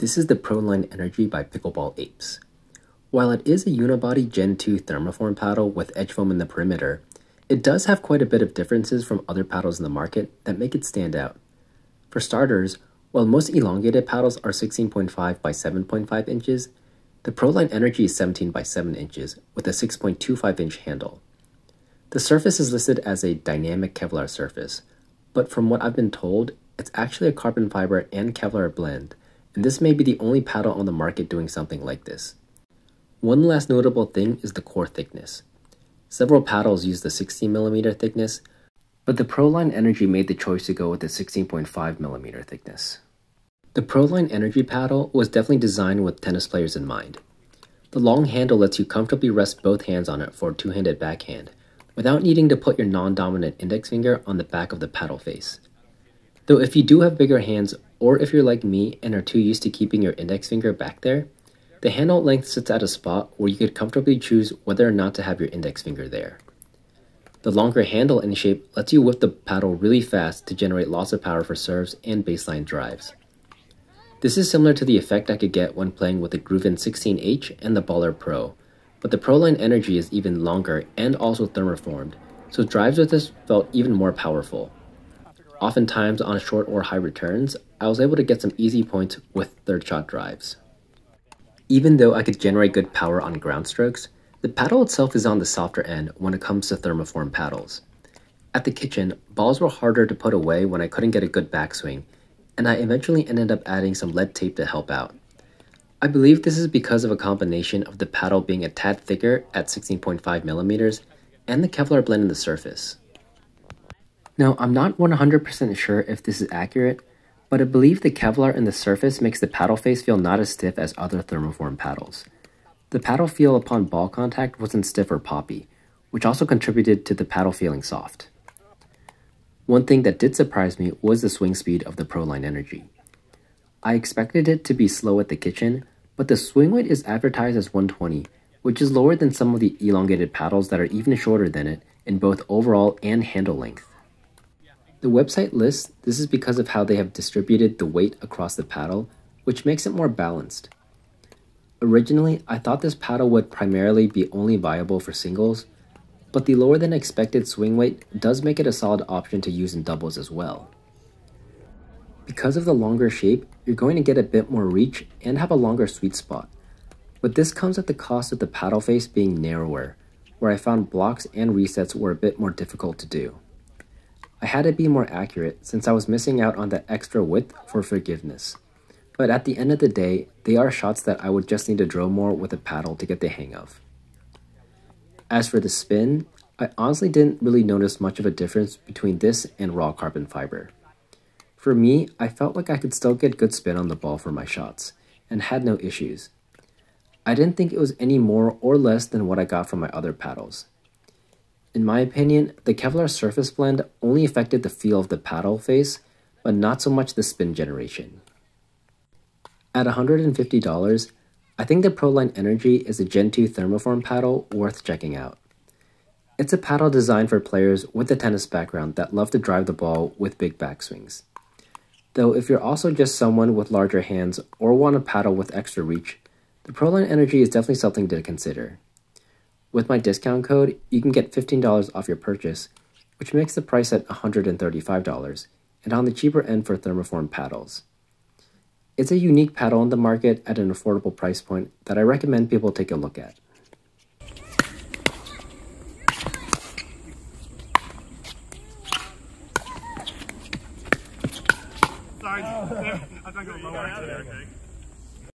This is the Proline Energy by Pickleball Apes. While it is a unibody Gen 2 thermoform paddle with edge foam in the perimeter, it does have quite a bit of differences from other paddles in the market that make it stand out. For starters, while most elongated paddles are 16.5 by 7.5 inches, the Proline Energy is 17 by 7 inches with a 6.25 inch handle. The surface is listed as a dynamic Kevlar surface, but from what I've been told, it's actually a carbon fiber and Kevlar blend, and this may be the only paddle on the market doing something like this. One last notable thing is the core thickness. Several paddles use the 16mm thickness, but the Proline Energy made the choice to go with the 16.5mm thickness. The Proline Energy paddle was definitely designed with tennis players in mind. The long handle lets you comfortably rest both hands on it for a two-handed backhand, without needing to put your non-dominant index finger on the back of the paddle face. Though if you do have bigger hands, or if you're like me and are too used to keeping your index finger back there, the handle length sits at a spot where you could comfortably choose whether or not to have your index finger there. The longer handle and shape lets you whip the paddle really fast to generate lots of power for serves and baseline drives. This is similar to the effect I could get when playing with the Grooven 16H and the Baller Pro, but the Proline Energy is even longer and also thermoformed, so drives with this felt even more powerful. Oftentimes on short or high returns, I was able to get some easy points with third shot drives. Even though I could generate good power on ground strokes, the paddle itself is on the softer end when it comes to thermoform paddles. At the kitchen, balls were harder to put away when I couldn't get a good backswing, and I eventually ended up adding some lead tape to help out. I believe this is because of a combination of the paddle being a tad thicker at 16.5mm and the Kevlar blend in the surface. Now, I'm not 100% sure if this is accurate, but I believe the Kevlar in the surface makes the paddle face feel not as stiff as other thermoform paddles. The paddle feel upon ball contact wasn't stiff or poppy, which also contributed to the paddle feeling soft. One thing that did surprise me was the swing speed of the Proline Energy. I expected it to be slow at the kitchen, but the swing weight is advertised as 120, which is lower than some of the elongated paddles that are even shorter than it in both overall and handle length. The website lists this is because of how they have distributed the weight across the paddle, which makes it more balanced. Originally, I thought this paddle would primarily be only viable for singles, but the lower than expected swing weight does make it a solid option to use in doubles as well. Because of the longer shape, you're going to get a bit more reach and have a longer sweet spot, but this comes at the cost of the paddle face being narrower, where I found blocks and resets were a bit more difficult to do. I had to be more accurate since I was missing out on that extra width for forgiveness. But at the end of the day, they are shots that I would just need to drill more with a paddle to get the hang of. As for the spin, I honestly didn't really notice much of a difference between this and raw carbon fiber. For me, I felt like I could still get good spin on the ball for my shots, and had no issues. I didn't think it was any more or less than what I got from my other paddles. In my opinion, the Kevlar surface blend only affected the feel of the paddle face, but not so much the spin generation. At $150, I think the Proline Energy is a Gen 2 thermoform paddle worth checking out. It's a paddle designed for players with a tennis background that love to drive the ball with big backswings. Though if you're also just someone with larger hands or want a paddle with extra reach, the Proline Energy is definitely something to consider. With my discount code, you can get $15 off your purchase, which makes the price at $135, and on the cheaper end for thermoform paddles. It's a unique paddle on the market at an affordable price point that I recommend people take a look at. Sorry, I think I'll lower it.